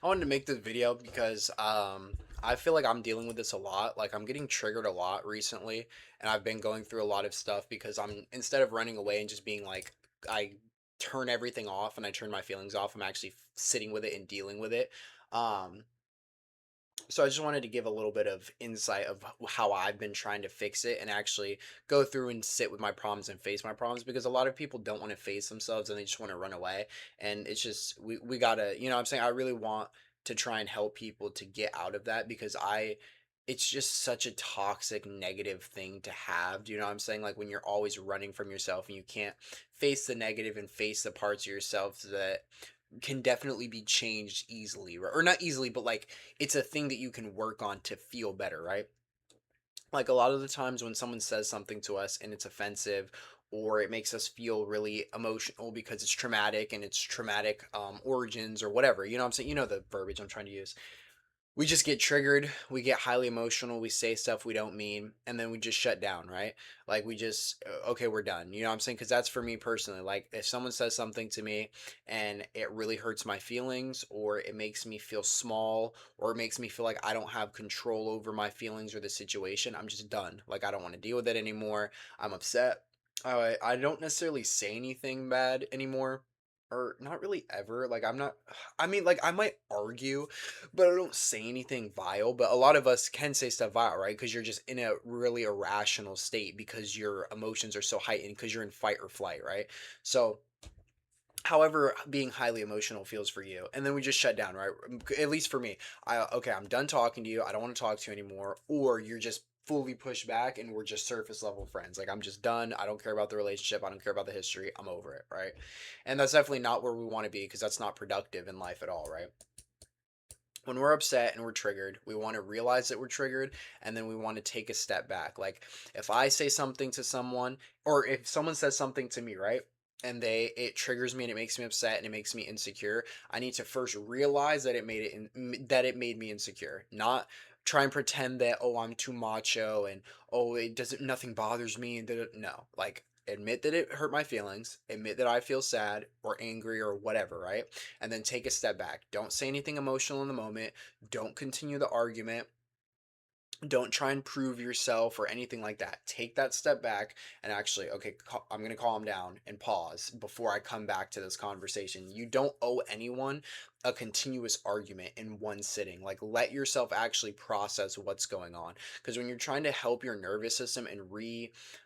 I wanted to make this video because I feel like I'm dealing with this a lot. Like I'm getting triggered a lot recently, and I've been going through a lot of stuff because I'm instead of running away and just being like I turn everything off and I turn my feelings off, I'm actually sitting with it and dealing with it. Um so I just wanted to give a little bit of insight of how I've been trying to fix it and actually go through and sit with my problems and face my problems because a lot of people don't want to face themselves and they just want to run away. And it's just we gotta, I'm saying, I really want to try and help people to get out of that because I it's just such a toxic negative thing to have. Do you know what I'm saying? Like when you're always running from yourself and you can't face the negative and face the parts of yourself that can definitely be changed easily, or not easily, but like it's a thing that you can work on to feel better, right? Like a lot of the times when someone says something to us and it's offensive or it makes us feel really emotional because it's traumatic and it's traumatic origins or whatever, you know what I'm saying? You know the verbiage I'm trying to use. We just get triggered, we get highly emotional, we say stuff we don't mean, and then we just shut down, right? Like we just okay, we're done. You know what I'm saying? Because that's for me personally. Like if someone says something to me and it really hurts my feelings, or it makes me feel small, or it makes me feel like I don't have control over my feelings or the situation, I'm just done. Like I don't want to deal with it anymore. I'm upset. I don't necessarily say anything bad anymore, or not really ever. Like I'm not, I mean, like I might argue, but I don't say anything vile. But a lot of us can say stuff vile, right? Because you're just in a really irrational state because your emotions are so heightened because you're in fight or flight, right? So however being highly emotional feels for you, and then we just shut down, right? At least for me, okay, I'm done talking to you, I don't want to talk to you anymore. Or you're just fully pushed back and we're just surface level friends. Like I'm just done, I don't care about the relationship, I don't care about the history, I'm over it, right? And that's definitely not where we want to be because that's not productive in life at all, right? When we're upset and we're triggered, we want to realize that we're triggered, and then we want to take a step back. Like if I say something to someone, or if someone says something to me, right? And it triggers me and it makes me upset and it makes me insecure. I need to first realize that that it made me insecure. Not try and pretend that, oh, I'm too macho and, oh, it doesn't, nothing bothers me, and no. Like admit that it hurt my feelings, admit that I feel sad or angry or whatever, right? And then take a step back. Don't say anything emotional in the moment. Don't continue the argument. Don't try and prove yourself or anything like that. Take that step back and actually, okay, I'm going to calm down and pause before I come back to this conversation. You don't owe anyone a continuous argument in one sitting. Like, let yourself actually process what's going on. Because when you're trying to help your nervous system and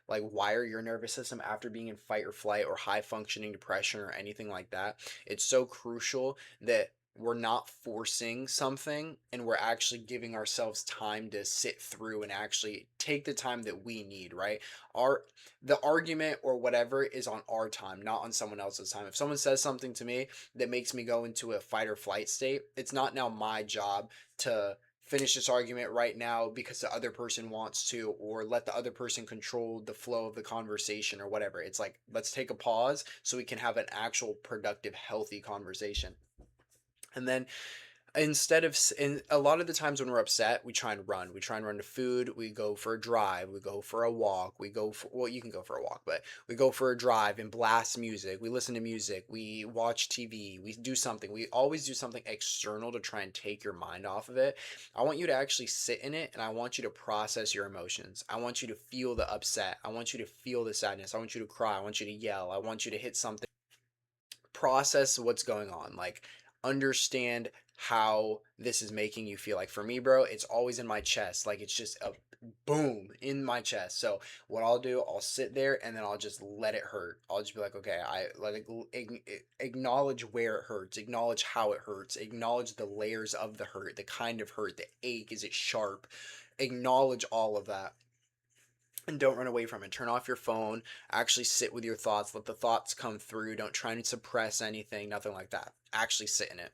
like, wire your nervous system after being in fight or flight or high functioning depression or anything like that, it's so crucial that we're not forcing something and we're actually giving ourselves time to sit through and actually take the time that we need, right? Our The argument or whatever is on our time, not on someone else's time. If someone says something to me that makes me go into a fight or flight state, it's not now my job to finish this argument right now because the other person wants to, or let the other person control the flow of the conversation or whatever. It's like, let's take a pause so we can have an actual productive healthy conversation. And then instead of and a lot of the times when we're upset, we try and run to food, we go for a drive, we go for a walk, we go for, well, you can go for a walk, but we go for a drive and blast music, we listen to music, we watch TV, we do something, we always do something external to try and take your mind off of it. I want you to actually sit in it, and I want you to process your emotions. I want you to feel the upset, I want you to feel the sadness, I want you to cry, I want you to yell, I want you to hit something. Process what's going on. Like understand how this is making you feel. Like for me, bro, it's always in my chest. Like it's just a boom in my chest. So what I'll do, I'll sit there and then I'll just let it hurt. I'll just be like, okay, I like acknowledge where it hurts, acknowledge how it hurts, acknowledge the layers of the hurt, the kind of hurt, the ache, is it sharp? Acknowledge all of that and don't run away from it. Turn off your phone. Actually sit with your thoughts. Let the thoughts come through. Don't try and suppress anything, nothing like that. Actually sit in it.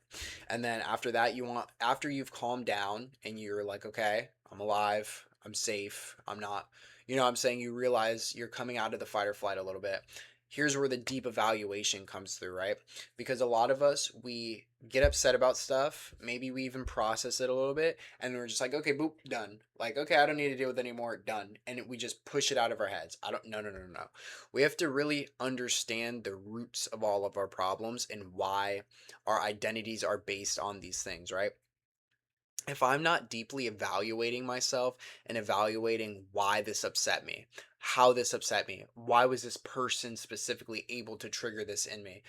And then after that, after you've calmed down and you're like, okay, I'm alive, I'm safe, I'm not, you know what I'm saying? You realize you're coming out of the fight or flight a little bit. here's where the deep evaluation comes through, right? Because a lot of us, we get upset about stuff, maybe we even process it a little bit, and we're just like, okay, boop, done. Like, okay, I don't need to deal with it anymore, done. And we just push it out of our heads. I don't, no, no, no, no, no. We have to really understand the roots of all of our problems and why our identities are based on these things, right? If I'm not deeply evaluating myself and evaluating why this upset me, how this upset me, why was this person specifically able to trigger this in me,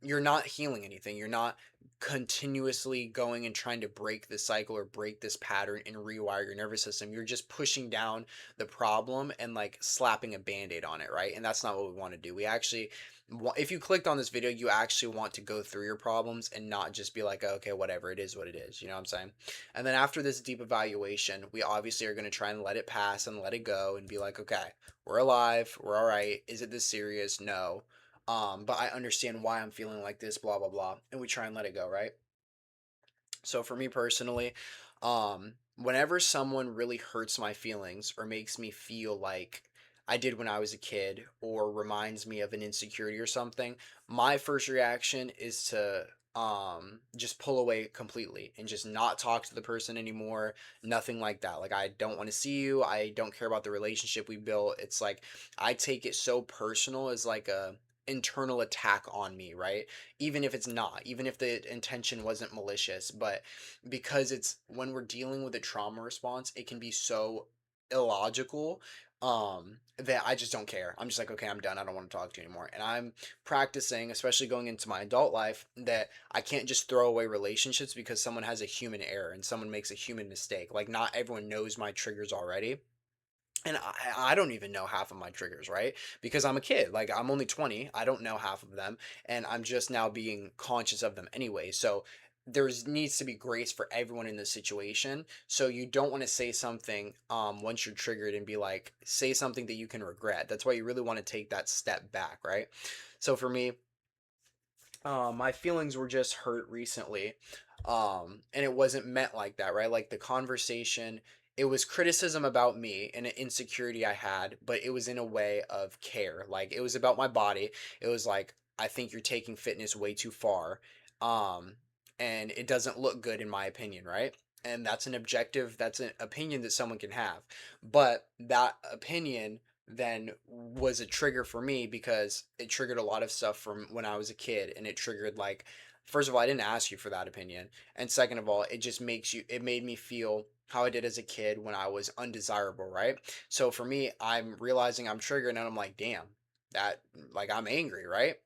you're not healing anything. You're not continuously going and trying to break this cycle or break this pattern and rewire your nervous system. You're just pushing down the problem and like slapping a band-aid on it, right? And that's not what we want to do. We actually, if you clicked on this video, you actually want to go through your problems and not just be like, okay, whatever, it is what it is. You know what I'm saying? And then after this deep evaluation, we obviously are going to try and let it pass and let it go and be like, okay, we're alive, we're all right. Is it this serious? No. But I understand why I'm feeling like this, blah blah blah, and we try and let it go, right? So for me personally, whenever someone really hurts my feelings or makes me feel like I did when I was a kid or reminds me of an insecurity or something, my first reaction is to just pull away completely and just not talk to the person anymore, nothing like that. Like I don't want to see you, I don't care about the relationship we built. It's like I take it so personal as like a internal attack on me, right? Even if it's not, even if the intention wasn't malicious, but because it's when we're dealing with a trauma response, it can be so illogical that I just don't care. I'm just like, okay, I'm done. I don't want to talk to you anymore. And I'm practicing, especially going into my adult life, that I can't just throw away relationships because someone has a human error and someone makes a human mistake. Like not everyone knows my triggers already, and I don't even know half of my triggers, right? Because I'm a kid. Like I'm only 20. I don't know half of them. And I'm just now being conscious of them anyway. So there's needs to be grace for everyone in this situation. So you don't want to say something once you're triggered and be like, say something that you can regret. That's why you really want to take that step back, right? So for me, my feelings were just hurt recently, and it wasn't meant like that, right? Like the conversation, it was criticism about me and an insecurity I had, but it was in a way of care. Like it was about my body. It was like, I think you're taking fitness way too far, um, and it doesn't look good in my opinion, right? And that's an objective, that's an opinion that someone can have, but that opinion then was a trigger for me because it triggered a lot of stuff from when I was a kid, and it triggered like, first of all, I didn't ask you for that opinion, and second of all, it just makes you, it made me feel how I did as a kid when I was undesirable, right? So for me, I'm realizing I'm triggered and I'm like, damn, that, like, I'm angry, right?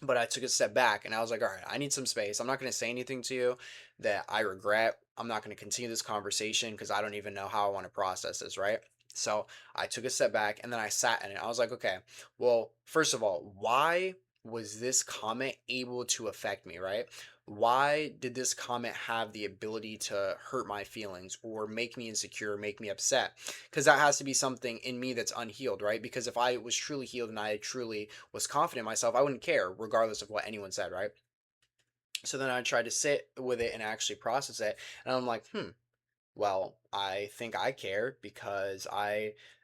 But I took a step back and I was like, all right, I need some space. I'm not going to say anything to you that I regret. I'm not going to continue this conversation because I don't even know how I want to process this, right? So I took a step back and then I sat in it. I was like, okay, well, first of all, why was this comment able to affect me, right? Why did this comment have the ability to hurt my feelings or make me insecure, make me upset? Because that has to be something in me that's unhealed, right? Because if I was truly healed and I truly was confident in myself, I wouldn't care regardless of what anyone said, right? So then I tried to sit with it and actually process it. And I'm like, well, I think I care because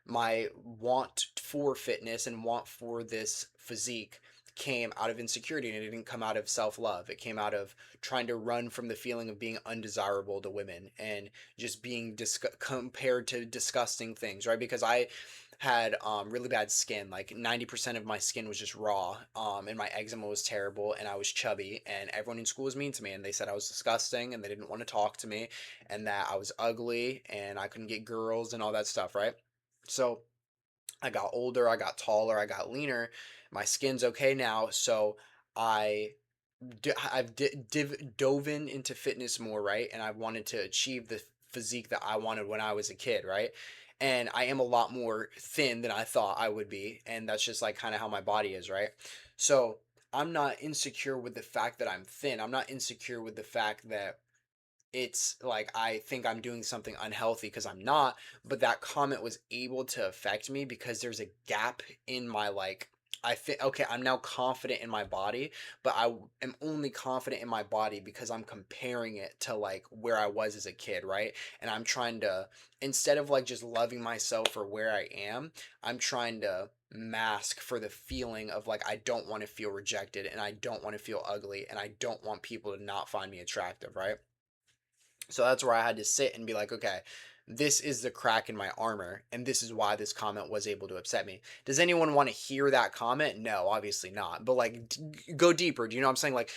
my want for fitness and want for this physique came out of insecurity, and it didn't come out of self-love. It came out of trying to run from the feeling of being undesirable to women and just being compared to disgusting things, right? Because I had really bad skin. Like 90% of my skin was just raw, and my eczema was terrible, and I was chubby, and everyone in school was mean to me, and they said I was disgusting, and they didn't want to talk to me, and that I was ugly, and I couldn't get girls, and all that stuff, right? So I got older, I got taller, I got leaner. My skin's okay now, so I I've dove in into fitness more, right? And I wanted to achieve the physique that I wanted when I was a kid, right? And I am a lot more thin than I thought I would be, and that's just like kind of how my body is, right? So I'm not insecure with the fact that I'm thin. I'm not insecure with the fact that it's like I think I'm doing something unhealthy because I'm not, but that comment was able to affect me because there's a gap in my like, I think, okay, I'm now confident in my body, but am only confident in my body because I'm comparing it to like where I was as a kid, right? And I'm trying to, instead of like just loving myself for where I am, I'm trying to mask for the feeling of like I don't want to feel rejected and I don't want to feel ugly and I don't want people to not find me attractive, right? So that's where I had to sit and be like, okay, this is the crack in my armor, and this is why this comment was able to upset me. Does anyone want to hear that comment? No, obviously not. But like, go deeper. Do you know what I'm saying? Like,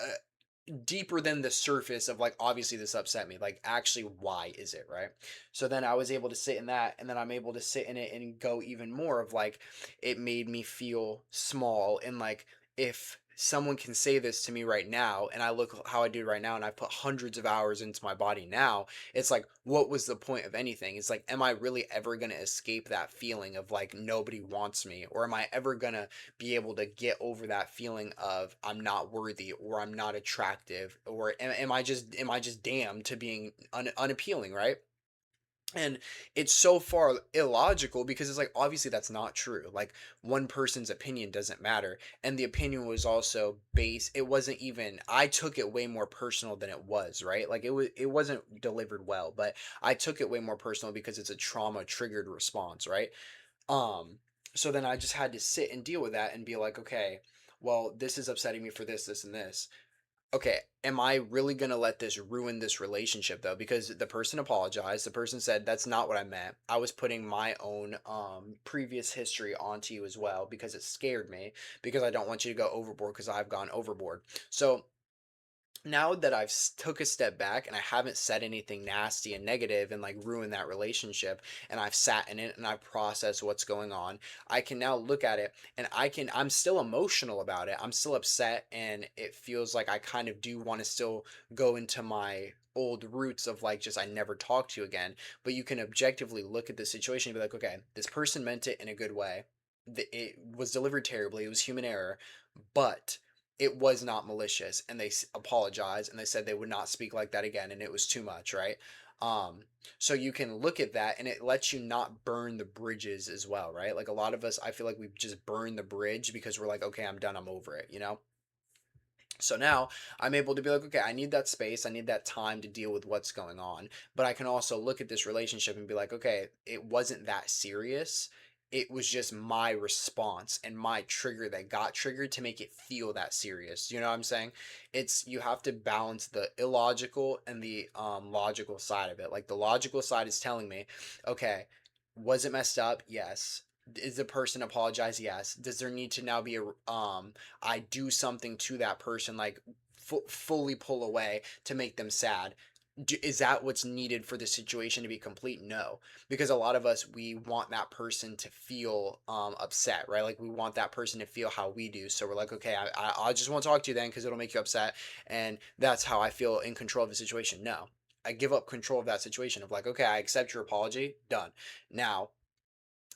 uh, deeper than the surface of like, obviously this upset me. Like, actually, why is it, right? So then I was able to sit in that, and then I'm able to sit in it and go even more of like, it made me feel small and like if someone can say this to me right now and I look how I do right now and I put hundreds of hours into my body now, it's like what was the point of anything? It's like am I really ever going to escape that feeling of like nobody wants me, or am I ever going to be able to get over that feeling of I'm not worthy or I'm not attractive, or am I just damned to being unappealing, right? And it's so far illogical because it's like obviously that's not true. Like one person's opinion doesn't matter. And the opinion was also based, it wasn't even, I took it way more personal than it was, right? Like it wasn't delivered well, but I took it way more personal because it's a trauma triggered response, right? Um so then I just had to sit and deal with that and be like, okay, well, this is upsetting me for this, and this. Okay, am I really gonna let this ruin this relationship though? Because the person apologized. The person said that's not what I meant. I was putting my own previous history onto you as well because it scared me because I don't want you to go overboard because I've gone overboard. So now that I've took a step back and I haven't said anything nasty and negative and like ruined that relationship, and I've sat in it and I've processed what's going on, I can now look at it and I'm still emotional about it. I'm still upset and it feels like I kind of do want to still go into my old roots of like just I never talk to you again. But you can objectively look at the situation and be like, okay, this person meant it in a good way. It was delivered terribly. It was human error, but it was not malicious, and they apologized and they said they would not speak like that again, and it was too much, right? um so you can look at that and it lets you not burn the bridges as well, right? Like a lot of us, I feel like we've just burned the bridge because we're like, okay, I'm done, I'm over it, you know? So now I'm able to be like, okay, I need that space, I need that time to deal with what's going on. But I can also look at this relationship and be like, okay, it wasn't that serious. It was just my response and my trigger that got triggered to make it feel that serious. You know what I'm saying? It's you have to balance the illogical and the logical side of it. Like the logical side is telling me, okay, was it messed up? Yes. Is the person apologize? Yes. Does there need to now be a I do something to that person, like fully pull away to make them sad? Is that what's needed for the situation to be complete? No, because a lot of us, we want that person to feel upset, right? Like we want that person to feel how we do. So we're like, okay, I just won't talk to you then because it'll make you upset, and that's how I feel in control of the situation. No, I give up control of that situation of like, okay, I accept your apology, done. Now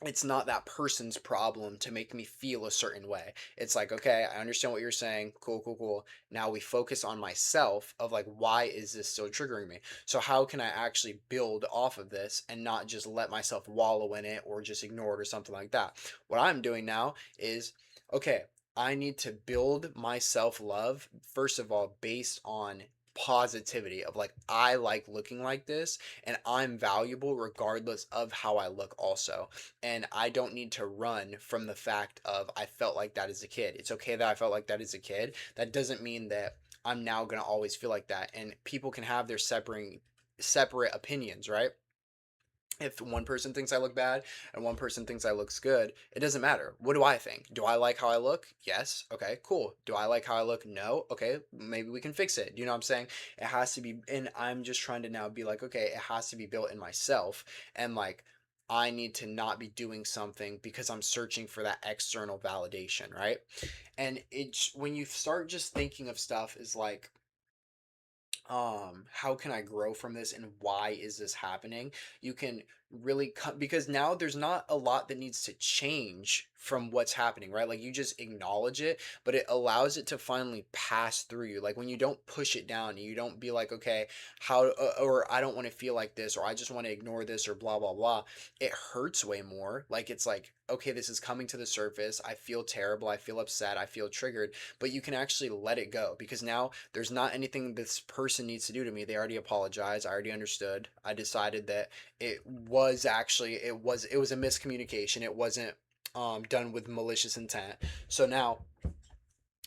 it's not that person's problem to make me feel a certain way. It's like, okay, I understand what you're saying. Cool, cool, cool. Now we focus on myself of like, why is this still triggering me? So how can I actually build off of this and not just let myself wallow in it or just ignore it or something like that? What I'm doing now is, okay, I need to build my self love, first of all, based on positivity of like, I like looking like this and I'm valuable regardless of how I look also, and I don't need to run from the fact of I felt like that as a kid. It's okay that I felt like that as a kid. That doesn't mean that I'm now going to always feel like that. And people can have their separate opinions, right? If one person thinks I look bad and one person thinks I looks good, it doesn't matter. What do I think? Do I like how I look? Yes. Okay, cool. Do I like how I look? No. Okay, maybe we can fix it. You know what I'm saying? It has to be, and I'm just trying to now be like, okay, it has to be built in myself. And like, I need to not be doing something because I'm searching for that external validation, right? And it's when you start just thinking of stuff is like, how can I grow from this and why is this happening, you can really cut, because now there's not a lot that needs to change from what's happening, right? Like you just acknowledge it, but it allows it to finally pass through you. Like when you don't push it down, you don't be like, okay, how or I don't want to feel like this, or I just want to ignore this, or blah blah blah. It hurts way more. Like it's like, okay, this is coming to the surface, I feel terrible, I feel upset, I feel triggered, but you can actually let it go because now there's not anything this person needs to do to me. They already apologized. I already understood. I decided that it was a miscommunication. It wasn't done with malicious intent. So now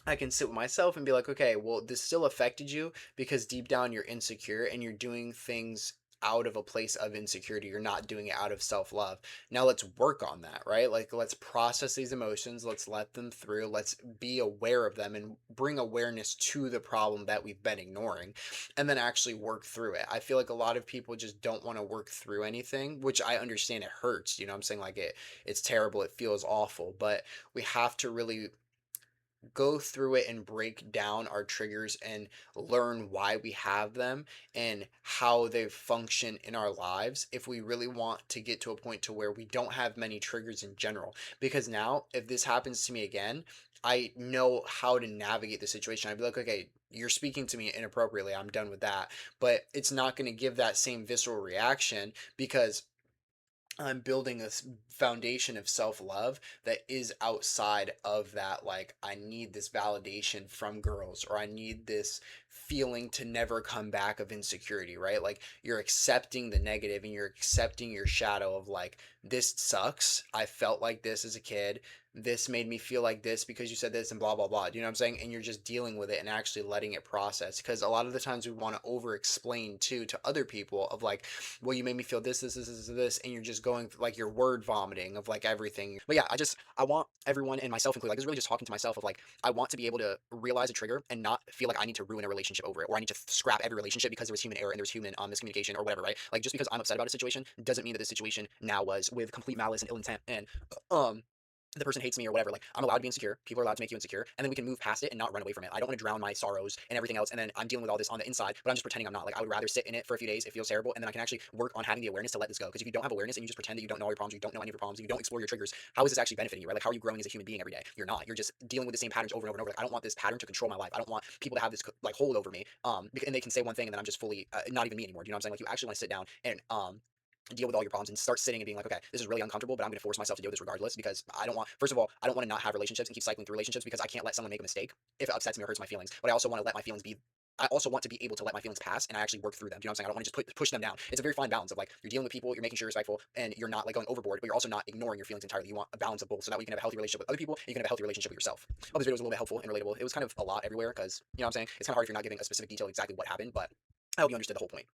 I can sit with myself and be like, okay, well, this still affected you because deep down you're insecure and you're doing things out of a place of insecurity. You're not doing it out of self love. Now let's work on that, right? Like, let's process these emotions. Let's let them through. Let's be aware of them and bring awareness to the problem that we've been ignoring and then actually work through it. I feel like a lot of people just don't want to work through anything, which I understand it hurts. You know what I'm saying? Like, it's terrible. It feels awful, but we have to really go through it and break down our triggers and learn why we have them and how they function in our lives if we really want to get to a point to where we don't have many triggers in general. Because now if this happens to me again, I know how to navigate the situation. I'd be like, okay, you're speaking to me inappropriately, I'm done with that. But it's not going to give that same visceral reaction because I'm building a foundation of self love that is outside of that. Like, I need this validation from girls, or I need this feeling to never come back of insecurity, right? Like, you're accepting the negative and you're accepting your shadow of, like, this sucks. I felt like this as a kid. This made me feel like this because you said this and blah, blah, blah. Do you know what I'm saying? And you're just dealing with it and actually letting it process. Because a lot of the times we want to over explain too to other people of like, well, you made me feel this, and you're just going like you're word vomiting of like everything. But yeah, I want everyone and myself included, like this is really just talking to myself of like, I want to be able to realize a trigger and not feel like I need to ruin a relationship over it, or I need to scrap every relationship because there was human error and there was human miscommunication or whatever, right? Like, just because I'm upset about a situation doesn't mean that this situation now was with complete malice and ill intent and um the person hates me or whatever. Like, I'm allowed to be insecure. People are allowed to make you insecure, and then we can move past it and not run away from it. I don't want to drown my sorrows and everything else, and then I'm dealing with all this on the inside, but I'm just pretending I'm not. Like, I would rather sit in it for a few days. It feels terrible, and then I can actually work on having the awareness to let this go. Because if you don't have awareness and you just pretend that you don't know all your problems, you don't know any of your problems, you don't explore your triggers, how is this actually benefiting you? Right? Like, how are you growing as a human being every day? You're not. You're just dealing with the same patterns over and over and over. Like, I don't want this pattern to control my life. I don't want people to have this like hold over me. And they can say one thing, and then I'm just fully not even me anymore. Do you know what I'm saying? Like, you actually want to sit down and deal with all your problems and start sitting and being like, okay, this is really uncomfortable, but I'm going to force myself to deal with this regardless because I don't want, first of all, I don't want to not have relationships and keep cycling through relationships because I can't let someone make a mistake if it upsets me or hurts my feelings. But I also want to let my feelings be. I also want to be able to let my feelings pass and I actually work through them. Do you know what I'm saying? I don't want to just push them down. It's a very fine balance of like, you're dealing with people, you're making sure you're respectful, and you're not like going overboard, but you're also not ignoring your feelings entirely. You want a balance of both so that way you can have a healthy relationship with other people and you can have a healthy relationship with yourself. Hope this video was a little bit helpful and relatable. It was kind of a lot everywhere because, you know what I'm saying? It's kind of hard if you're not giving a specific detail exactly what happened, but I hope you understood the whole point.